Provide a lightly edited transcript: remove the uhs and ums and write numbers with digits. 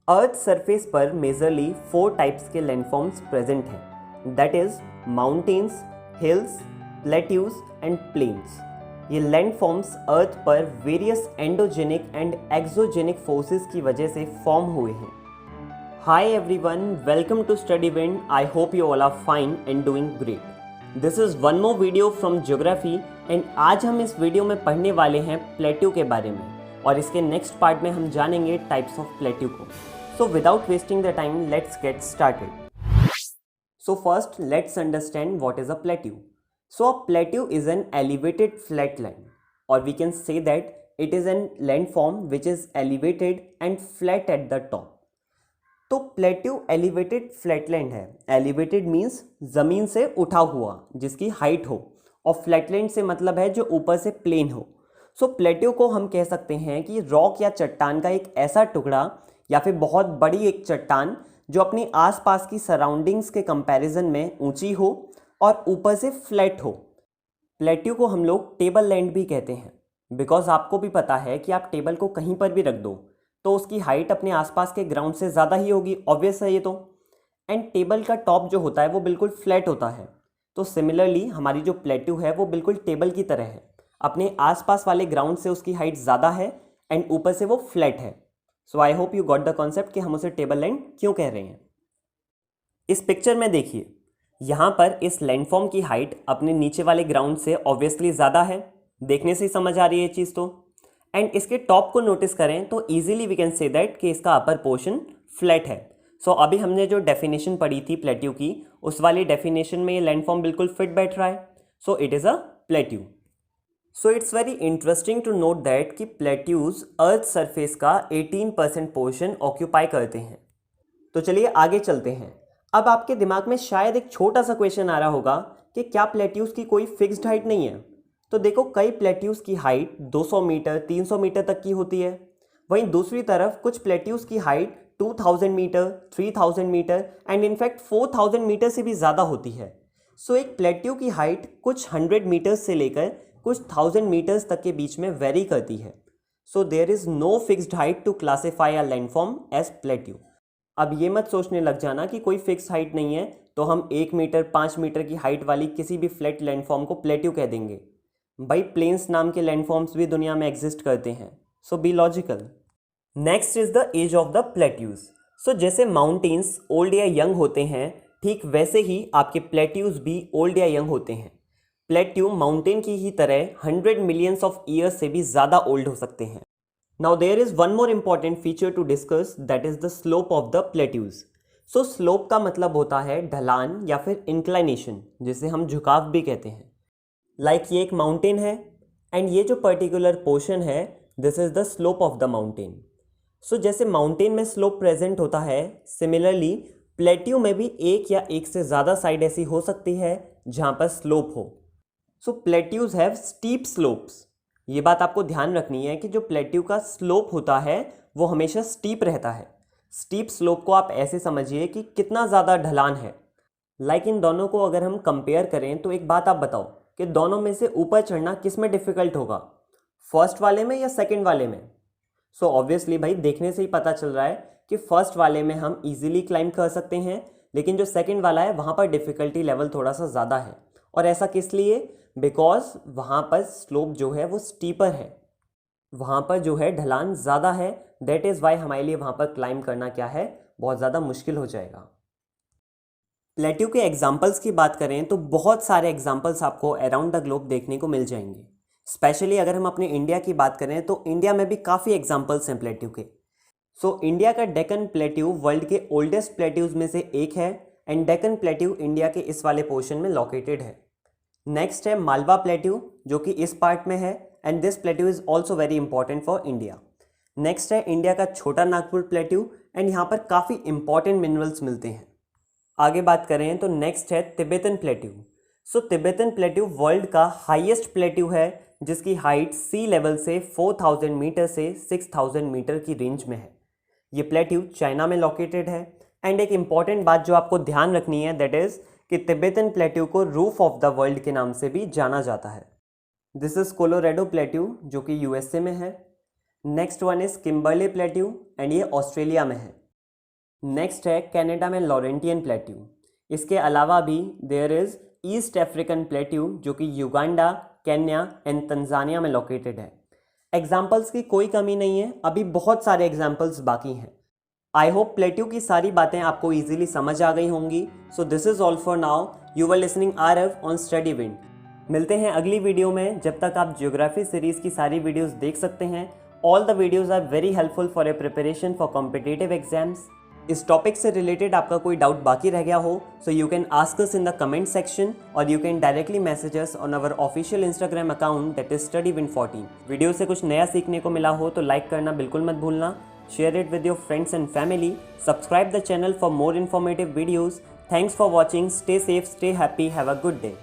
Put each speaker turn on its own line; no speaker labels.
अर्थ surface पर majorly 4 types के landforms present हैं, that is mountains, hills, plateaus and plains. ये लैंडफॉर्म्स अर्थ पर various endogenic and exogenic forces की वजह से फॉर्म हुए हैं। Hi everyone, welcome to study wind. I hope you all are fine and doing great. This is one more video from geography and आज हम इस video में पढ़ने वाले हैं प्लेट्यू के बारे में और इसके नेक्स्ट पार्ट में हम जानेंगे टाइप्स ऑफ प्लेट्यू को। So without wasting the time, let's get started. So first, let's understand what is a plateau. So a plateau is an elevated flat land, or we can say that it is a landform which is elevated and flat at the top. तो plateau elevated फ्लैटलैंड है। Elevated means जमीन से उठा हुआ जिसकी height हो, और फ्लैटलैंड से मतलब है जो ऊपर से प्लेन हो। सो प्लेट्यू को हम कह सकते हैं कि रॉक या चट्टान का एक ऐसा टुकड़ा या फिर बहुत बड़ी एक चट्टान जो अपनी आसपास की सराउंडिंग्स के कंपैरिजन में ऊंची हो और ऊपर से फ्लैट हो। प्लेट्यू को हम लोग टेबल लैंड भी कहते हैं, बिकॉज आपको भी पता है कि आप टेबल को कहीं पर भी रख दो तो उसकी हाइट अपने आसपास के ग्राउंड से ज़्यादा ही होगी, ऑब्वियस है ये तो। एंड टेबल का टॉप जो होता है वो बिल्कुल फ्लैट होता है। तो सिमिलरली हमारी जो प्लेट्यू है वो बिल्कुल टेबल की तरह है, अपने आसपास वाले ग्राउंड से उसकी हाइट ज़्यादा है एंड ऊपर से वो फ्लैट है। So I hope you got the concept कि हम उसे टेबल लैंड क्यों कह रहे हैं। इस पिक्चर में देखिए, यहाँ पर इस लैंडफॉर्म की हाइट अपने नीचे वाले ग्राउंड से ऑब्वियसली ज़्यादा है, देखने से ही समझ आ रही है ये चीज़ तो। एंड इसके टॉप को नोटिस करें तो easily we can see that कि इसका अपर पोर्शन फ्लैट है। सो अभी हमने जो डेफिनेशन पढ़ी थी प्लेट्यू की, उस वाली डेफिनेशन में ये लैंडफॉर्म बिल्कुल फिट बैठ रहा है। So it is a plateau. So it's very interesting to note that कि प्लेट्यूज अर्थ सरफेस का 18% पोर्शन ऑक्यूपाई करते हैं। तो चलिए आगे चलते हैं। अब आपके दिमाग में शायद एक छोटा सा क्वेश्चन आ रहा होगा कि क्या प्लेट्यूज की कोई फिक्स्ड हाइट नहीं है। तो देखो, कई प्लेट्यूज की हाइट 200 मीटर 300 मीटर तक की होती है। वहीं दूसरी तरफ कुछ प्लेट्यूज की height 2000 metre 3000 metre and in fact 4000 metre से भी ज़्यादा होती है। सो एक प्लेट्यू की हाइट कुछ 100 मीटर्स से लेकर कुछ 1000 मीटर्स तक के बीच में वेरी करती है। So there is no fixed height to classify a landform as plateau. अब ये मत सोचने लग जाना कि कोई फिक्स हाइट नहीं है तो हम 1 मीटर 5 मीटर की हाइट वाली किसी भी फ्लैट लैंडफॉर्म को प्लेट्यू कह देंगे। भाई, प्लेन्स नाम के लैंडफॉर्म्स भी दुनिया में एग्जिस्ट करते हैं। So be logical. Next is the edge of the plateaus. So जैसे माउंटेन्स ओल्ड या यंग होते हैं, ठीक वैसे ही आपके प्लेट्यूज भी ओल्ड या यंग होते हैं। प्लेट्यू माउंटेन की ही तरह 100 मिलियंस ऑफ ईयर्स से भी ज़्यादा ओल्ड हो सकते हैं। Now there is one more important feature to discuss, that is the slope of the plateaus. सो स्लोप का मतलब होता है ढलान या फिर इंक्लाइनेशन, जिसे हम झुकाव भी कहते हैं। लाइक ये एक माउंटेन है एंड ये जो पर्टिकुलर पोर्शन है, this is the slope of the mountain. So जैसे माउंटेन में स्लोप प्रेजेंट होता है, सिमिलरली प्लेट्यू में भी एक या एक से ज़्यादा साइड ऐसी हो सकती है जहाँ पर स्लोप हो। सो प्लेट्यूज हैव स्टीप स्लोप्स। ये बात आपको ध्यान रखनी है कि जो प्लेट्यू का स्लोप होता है वो हमेशा स्टीप रहता है। स्टीप स्लोप को आप ऐसे समझिए कि कितना ज़्यादा ढलान है। लाइक इन दोनों को अगर हम कंपेयर करें तो एक बात आप बताओ कि दोनों में से ऊपर चढ़ना किस में डिफ़िकल्ट होगा, फर्स्ट वाले में या सेकंड वाले में? सो ऑब्वियसली भाई, देखने से ही पता चल रहा है कि फर्स्ट वाले में हम इजीली क्लाइंब कर सकते हैं, लेकिन जो सेकंड वाला है वहाँ पर डिफ़िकल्टी लेवल थोड़ा सा ज़्यादा है। और ऐसा किस लिए? बिकॉज वहाँ पर स्लोप जो है वो स्टीपर है, वहाँ पर जो है ढलान ज़्यादा है। दैट इज़ वाई हमारे लिए वहाँ पर क्लाइंब करना क्या है, बहुत ज़्यादा मुश्किल हो जाएगा। प्लेट्यू के एग्जाम्पल्स की बात करें तो बहुत सारे एग्जाम्पल्स आपको अराउंड द ग्लोब देखने को मिल जाएंगे। स्पेशली अगर हम अपने इंडिया की बात करें तो इंडिया में भी काफ़ी एग्जाम्पल्स हैं प्लेट्यू के। सो इंडिया का डेक्कन प्लेट्यू वर्ल्ड के ओल्डेस्ट प्लेट्यूज में से एक है एंड डेक्कन प्लेट्यू इंडिया के इस वाले पोर्शन में लोकेटेड है। नेक्स्ट है मालवा प्लेट्यू, जो कि इस पार्ट में है and this plateau is also very important for India. Next है इंडिया का छोटा नागपुर प्लेट्यू एंड यहाँ पर काफ़ी इंपॉर्टेंट मिनरल्स मिलते हैं। आगे बात करें तो नेक्स्ट है तिब्बतन प्लेट्यू। सो तिब्बतन प्लेट्यू वर्ल्ड का हाईएस्ट प्लेट्यू है जिसकी हाइट सी लेवल से 4000 मीटर से 6000 मीटर की रेंज में है। ये प्लेट्यू चाइना में लोकेटेड है एंड एक इम्पॉर्टेंट बात जो आपको ध्यान रखनी है, दैट इज़ कि तिब्बतन प्लेट्यू को रूफ ऑफ द वर्ल्ड के नाम से भी जाना जाता है। दिस इज़ कोलोराडो प्लेट्यू जो कि यूएसए में है। Next one is Kimberley plateau and ये ऑस्ट्रेलिया में है। नेक्स्ट है कनाडा में लॉरेंटियन प्लेट्यू। इसके अलावा भी there is East African plateau जो कि युगांडा, केन्या एंड तंजानिया में लोकेटेड है। एग्जाम्पल्स की कोई कमी नहीं है, अभी बहुत सारे एग्जाम्पल्स बाकी हैं। आई होप प्लेट्यू की सारी बातें आपको ईजिली समझ आ गई होंगी। So this is all for now. You were listening Aarav on study wind. मिलते हैं अगली वीडियो में। जब तक आप ज्योग्राफी सीरीज़ की सारी वीडियोस देख सकते हैं। All the videos are very helpful for a preparation for competitive exams. इस टॉपिक से रिलेटेड आपका कोई डाउट बाकी रह गया हो so you can ask us in the comment section और you can directly message us on our official Instagram account that is studywind14। Video से कुछ नया सीखने को मिला हो तो लाइक करना बिल्कुल मत भूलना। Share it with your friends and family. Subscribe the channel for more informative videos. Thanks for watching. Stay safe, stay happy. Have a good day.